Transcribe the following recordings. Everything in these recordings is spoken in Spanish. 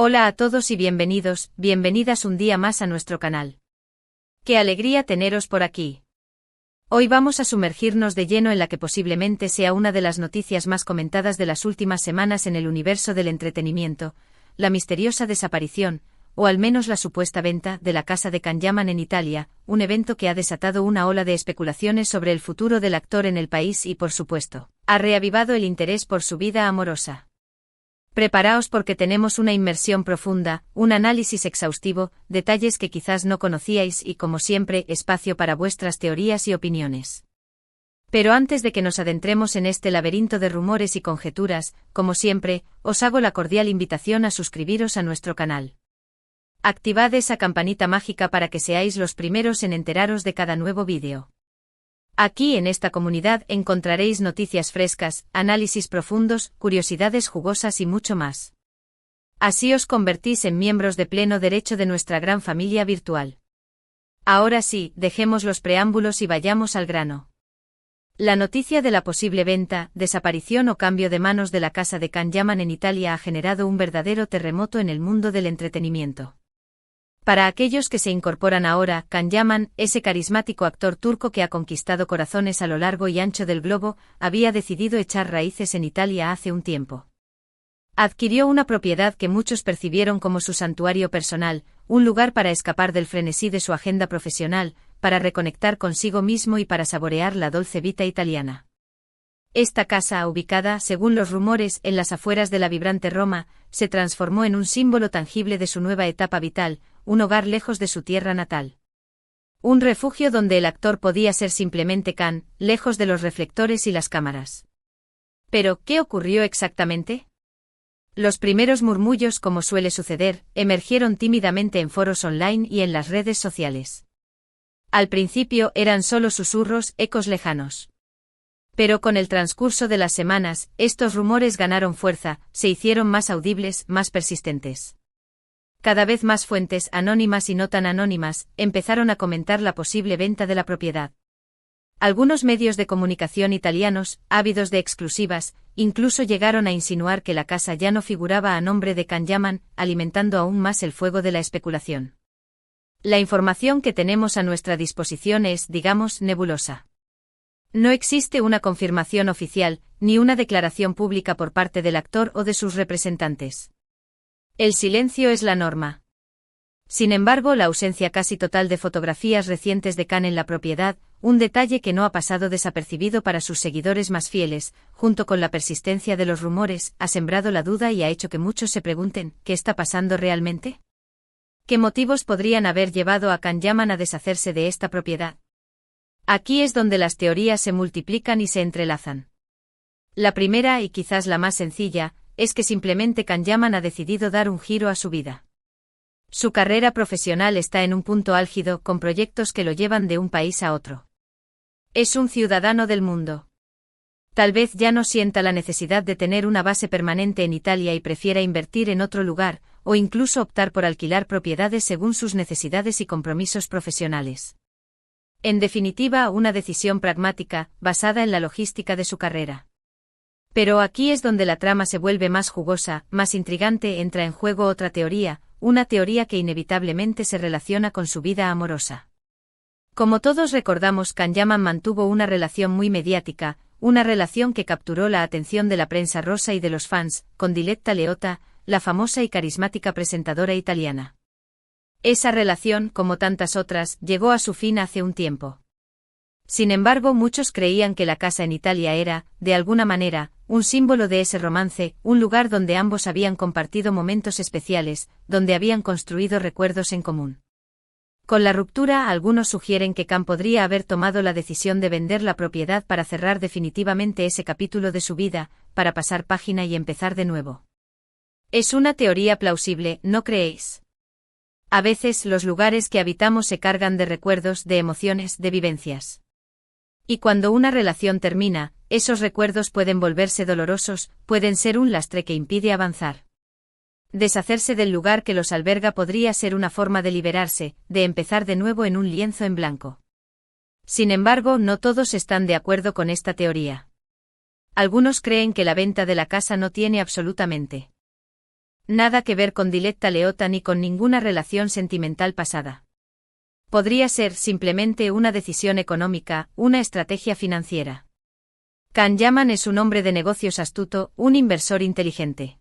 Hola a todos y bienvenidos, bienvenidas un día más a nuestro canal. ¡Qué alegría teneros por aquí! Hoy vamos a sumergirnos de lleno en la que posiblemente sea una de las noticias más comentadas de las últimas semanas en el universo del entretenimiento, la misteriosa desaparición, o al menos la supuesta venta, de la casa de Candyman en Italia, un evento que ha desatado una ola de especulaciones sobre el futuro del actor en el país y, por supuesto, ha reavivado el interés por su vida amorosa. Preparaos porque tenemos una inmersión profunda, un análisis exhaustivo, detalles que quizás no conocíais y, como siempre, espacio para vuestras teorías y opiniones. Pero antes de que nos adentremos en este laberinto de rumores y conjeturas, como siempre, os hago la cordial invitación a suscribiros a nuestro canal. Activad esa campanita mágica para que seáis los primeros en enteraros de cada nuevo vídeo. Aquí en esta comunidad encontraréis noticias frescas, análisis profundos, curiosidades jugosas y mucho más. Así os convertís en miembros de pleno derecho de nuestra gran familia virtual. Ahora sí, dejemos los preámbulos y vayamos al grano. La noticia de la posible venta, desaparición o cambio de manos de la casa de Candyman en Italia ha generado un verdadero terremoto en el mundo del entretenimiento. Para aquellos que se incorporan ahora, Candyman, ese carismático actor turco que ha conquistado corazones a lo largo y ancho del globo, había decidido echar raíces en Italia hace un tiempo. Adquirió una propiedad que muchos percibieron como su santuario personal, un lugar para escapar del frenesí de su agenda profesional, para reconectar consigo mismo y para saborear la dolce vita italiana. Esta casa, ubicada, según los rumores, en las afueras de la vibrante Roma, se transformó en un símbolo tangible de su nueva etapa vital, un hogar lejos de su tierra natal. Un refugio donde el actor podía ser simplemente Can, lejos de los reflectores y las cámaras. Pero, ¿qué ocurrió exactamente? Los primeros murmullos, como suele suceder, emergieron tímidamente en foros online y en las redes sociales. Al principio eran solo susurros, ecos lejanos. Pero con el transcurso de las semanas, estos rumores ganaron fuerza, se hicieron más audibles, más persistentes. Cada vez más fuentes, anónimas y no tan anónimas, empezaron a comentar la posible venta de la propiedad. Algunos medios de comunicación italianos, ávidos de exclusivas, incluso llegaron a insinuar que la casa ya no figuraba a nombre de Candyman, alimentando aún más el fuego de la especulación. La información que tenemos a nuestra disposición es, digamos, nebulosa. No existe una confirmación oficial, ni una declaración pública por parte del actor o de sus representantes. El silencio es la norma. Sin embargo, la ausencia casi total de fotografías recientes de Can en la propiedad, un detalle que no ha pasado desapercibido para sus seguidores más fieles, junto con la persistencia de los rumores, ha sembrado la duda y ha hecho que muchos se pregunten, ¿qué está pasando realmente? ¿Qué motivos podrían haber llevado a Candyman a deshacerse de esta propiedad? Aquí es donde las teorías se multiplican y se entrelazan. La primera, y quizás la más sencilla, es que simplemente Candyman ha decidido dar un giro a su vida. Su carrera profesional está en un punto álgido, con proyectos que lo llevan de un país a otro. Es un ciudadano del mundo. Tal vez ya no sienta la necesidad de tener una base permanente en Italia y prefiera invertir en otro lugar, o incluso optar por alquilar propiedades según sus necesidades y compromisos profesionales. En definitiva, una decisión pragmática, basada en la logística de su carrera. Pero aquí es donde la trama se vuelve más jugosa, más intrigante. Entra en juego otra teoría, una teoría que inevitablemente se relaciona con su vida amorosa. Como todos recordamos, Candyman mantuvo una relación muy mediática, una relación que capturó la atención de la prensa rosa y de los fans, con Diletta Leotta, la famosa y carismática presentadora italiana. Esa relación, como tantas otras, llegó a su fin hace un tiempo. Sin embargo, muchos creían que la casa en Italia era, de alguna manera, un símbolo de ese romance, un lugar donde ambos habían compartido momentos especiales, donde habían construido recuerdos en común. Con la ruptura, algunos sugieren que Can podría haber tomado la decisión de vender la propiedad para cerrar definitivamente ese capítulo de su vida, para pasar página y empezar de nuevo. Es una teoría plausible, ¿no creéis? A veces los lugares que habitamos se cargan de recuerdos, de emociones, de vivencias. Y cuando una relación termina, esos recuerdos pueden volverse dolorosos, pueden ser un lastre que impide avanzar. Deshacerse del lugar que los alberga podría ser una forma de liberarse, de empezar de nuevo en un lienzo en blanco. Sin embargo, no todos están de acuerdo con esta teoría. Algunos creen que la venta de la casa no tiene absolutamente Nada que ver con Diletta Leotta ni con ninguna relación sentimental pasada. Podría ser simplemente una decisión económica, una estrategia financiera. Can Yaman es un hombre de negocios astuto, un inversor inteligente.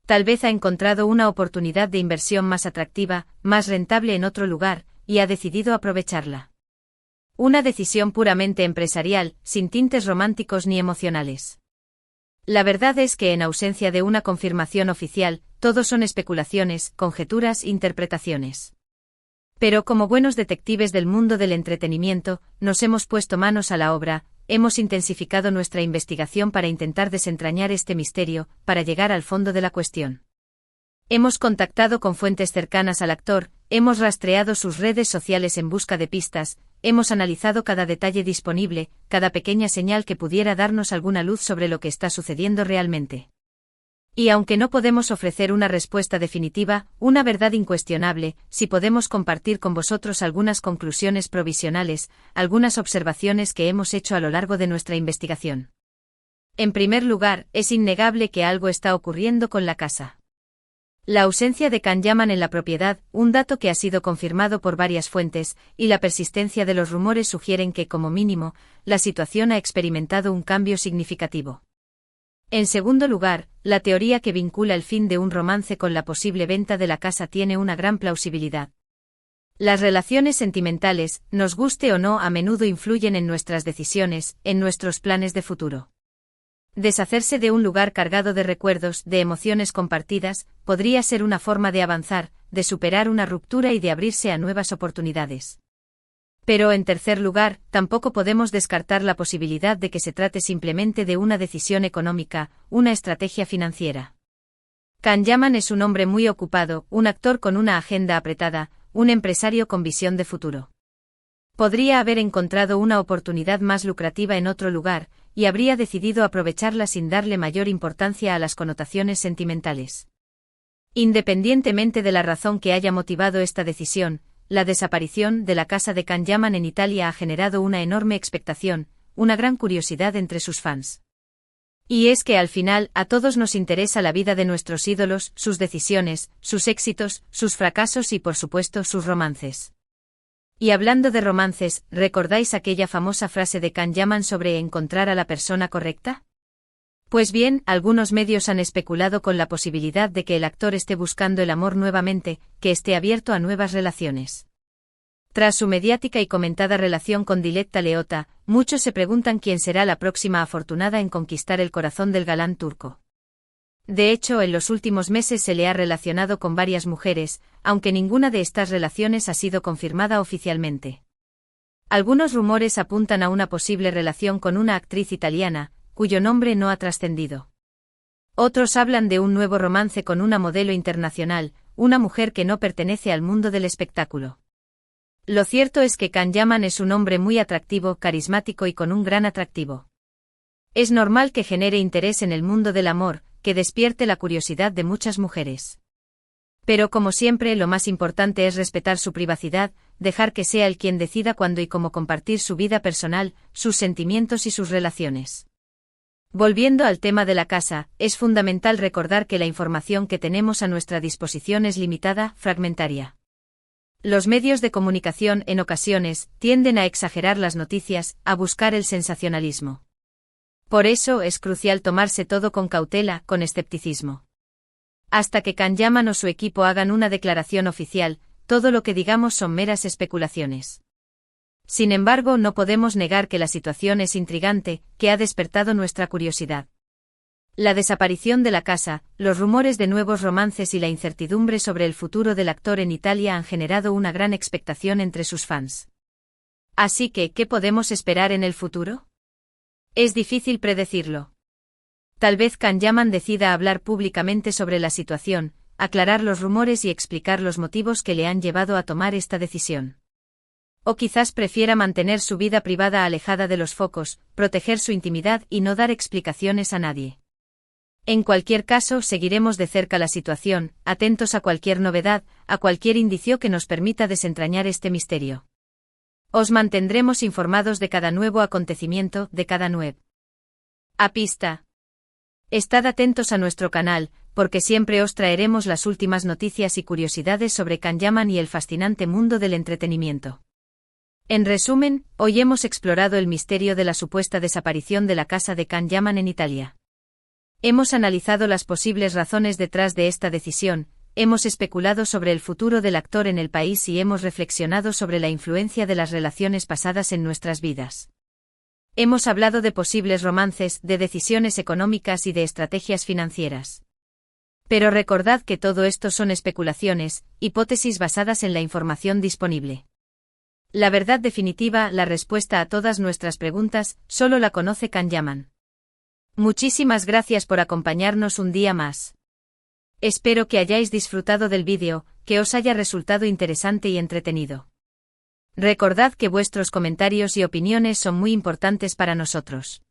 Tal vez ha encontrado una oportunidad de inversión más atractiva, más rentable en otro lugar, y ha decidido aprovecharla. Una decisión puramente empresarial, sin tintes románticos ni emocionales. La verdad es que en ausencia de una confirmación oficial, todo son especulaciones, conjeturas, interpretaciones. Pero como buenos detectives del mundo del entretenimiento, nos hemos puesto manos a la obra, hemos intensificado nuestra investigación para intentar desentrañar este misterio, para llegar al fondo de la cuestión. Hemos contactado con fuentes cercanas al actor, hemos rastreado sus redes sociales en busca de pistas, hemos analizado cada detalle disponible, cada pequeña señal que pudiera darnos alguna luz sobre lo que está sucediendo realmente. Y aunque no podemos ofrecer una respuesta definitiva, una verdad incuestionable, sí podemos compartir con vosotros algunas conclusiones provisionales, algunas observaciones que hemos hecho a lo largo de nuestra investigación. En primer lugar, es innegable que algo está ocurriendo con la casa. La ausencia de Can Yaman en la propiedad, un dato que ha sido confirmado por varias fuentes, y la persistencia de los rumores sugieren que, como mínimo, la situación ha experimentado un cambio significativo. En segundo lugar, la teoría que vincula el fin de un romance con la posible venta de la casa tiene una gran plausibilidad. Las relaciones sentimentales, nos guste o no, a menudo influyen en nuestras decisiones, en nuestros planes de futuro. Deshacerse de un lugar cargado de recuerdos, de emociones compartidas, podría ser una forma de avanzar, de superar una ruptura y de abrirse a nuevas oportunidades. Pero en tercer lugar, tampoco podemos descartar la posibilidad de que se trate simplemente de una decisión económica, una estrategia financiera. Can Yaman es un hombre muy ocupado, un actor con una agenda apretada, un empresario con visión de futuro. Podría haber encontrado una oportunidad más lucrativa en otro lugar, y habría decidido aprovecharla sin darle mayor importancia a las connotaciones sentimentales. Independientemente de la razón que haya motivado esta decisión, la desaparición de la casa de Can Yaman en Italia ha generado una enorme expectación, una gran curiosidad entre sus fans. Y es que al final, a todos nos interesa la vida de nuestros ídolos, sus decisiones, sus éxitos, sus fracasos y por supuesto sus romances. Y hablando de romances, ¿recordáis aquella famosa frase de Can Yaman sobre encontrar a la persona correcta? Pues bien, algunos medios han especulado con la posibilidad de que el actor esté buscando el amor nuevamente, que esté abierto a nuevas relaciones. Tras su mediática y comentada relación con Diletta Leotta, muchos se preguntan quién será la próxima afortunada en conquistar el corazón del galán turco. De hecho, en los últimos meses se le ha relacionado con varias mujeres, aunque ninguna de estas relaciones ha sido confirmada oficialmente. Algunos rumores apuntan a una posible relación con una actriz italiana, cuyo nombre no ha trascendido. Otros hablan de un nuevo romance con una modelo internacional, una mujer que no pertenece al mundo del espectáculo. Lo cierto es que Can Yaman es un hombre muy atractivo, carismático y con un gran atractivo. Es normal que genere interés en el mundo del amor, que despierte la curiosidad de muchas mujeres. Pero como siempre, lo más importante es respetar su privacidad, dejar que sea él quien decida cuándo y cómo compartir su vida personal, sus sentimientos y sus relaciones. Volviendo al tema de la casa, es fundamental recordar que la información que tenemos a nuestra disposición es limitada, fragmentaria. Los medios de comunicación, en ocasiones, tienden a exagerar las noticias, a buscar el sensacionalismo. Por eso es crucial tomarse todo con cautela, con escepticismo. Hasta que Can Yaman o su equipo hagan una declaración oficial, todo lo que digamos son meras especulaciones. Sin embargo, no podemos negar que la situación es intrigante, que ha despertado nuestra curiosidad. La desaparición de la casa, los rumores de nuevos romances y la incertidumbre sobre el futuro del actor en Italia han generado una gran expectación entre sus fans. Así que, ¿qué podemos esperar en el futuro? Es difícil predecirlo. Tal vez Can Yaman decida hablar públicamente sobre la situación, aclarar los rumores y explicar los motivos que le han llevado a tomar esta decisión. O quizás prefiera mantener su vida privada alejada de los focos, proteger su intimidad y no dar explicaciones a nadie. En cualquier caso, seguiremos de cerca la situación, atentos a cualquier novedad, a cualquier indicio que nos permita desentrañar este misterio. Os mantendremos informados de cada nuevo acontecimiento, de cada nueva pista. Estad atentos a nuestro canal, porque siempre os traeremos las últimas noticias y curiosidades sobre Can Yaman y el fascinante mundo del entretenimiento. En resumen, hoy hemos explorado el misterio de la supuesta desaparición de la casa de Can Yaman en Italia. Hemos analizado las posibles razones detrás de esta decisión, hemos especulado sobre el futuro del actor en el país y hemos reflexionado sobre la influencia de las relaciones pasadas en nuestras vidas. Hemos hablado de posibles romances, de decisiones económicas y de estrategias financieras. Pero recordad que todo esto son especulaciones, hipótesis basadas en la información disponible. La verdad definitiva, la respuesta a todas nuestras preguntas, solo la conoce Can Yaman. Muchísimas gracias por acompañarnos un día más. Espero que hayáis disfrutado del vídeo, que os haya resultado interesante y entretenido. Recordad que vuestros comentarios y opiniones son muy importantes para nosotros.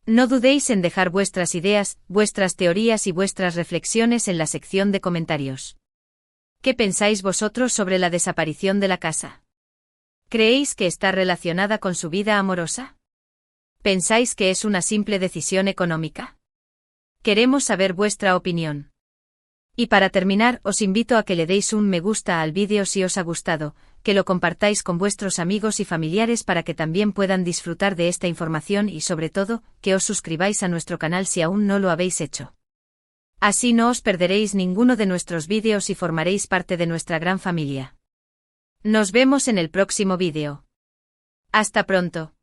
No dudéis en dejar vuestras ideas, vuestras teorías y vuestras reflexiones en la sección de comentarios. ¿Qué pensáis vosotros sobre la desaparición de la casa? ¿Creéis que está relacionada con su vida amorosa? ¿Pensáis que es una simple decisión económica? Queremos saber vuestra opinión. Y para terminar, os invito a que le deis un me gusta al vídeo si os ha gustado, que lo compartáis con vuestros amigos y familiares para que también puedan disfrutar de esta información y sobre todo, que os suscribáis a nuestro canal si aún no lo habéis hecho. Así no os perderéis ninguno de nuestros vídeos y formaréis parte de nuestra gran familia. Nos vemos en el próximo vídeo. Hasta pronto.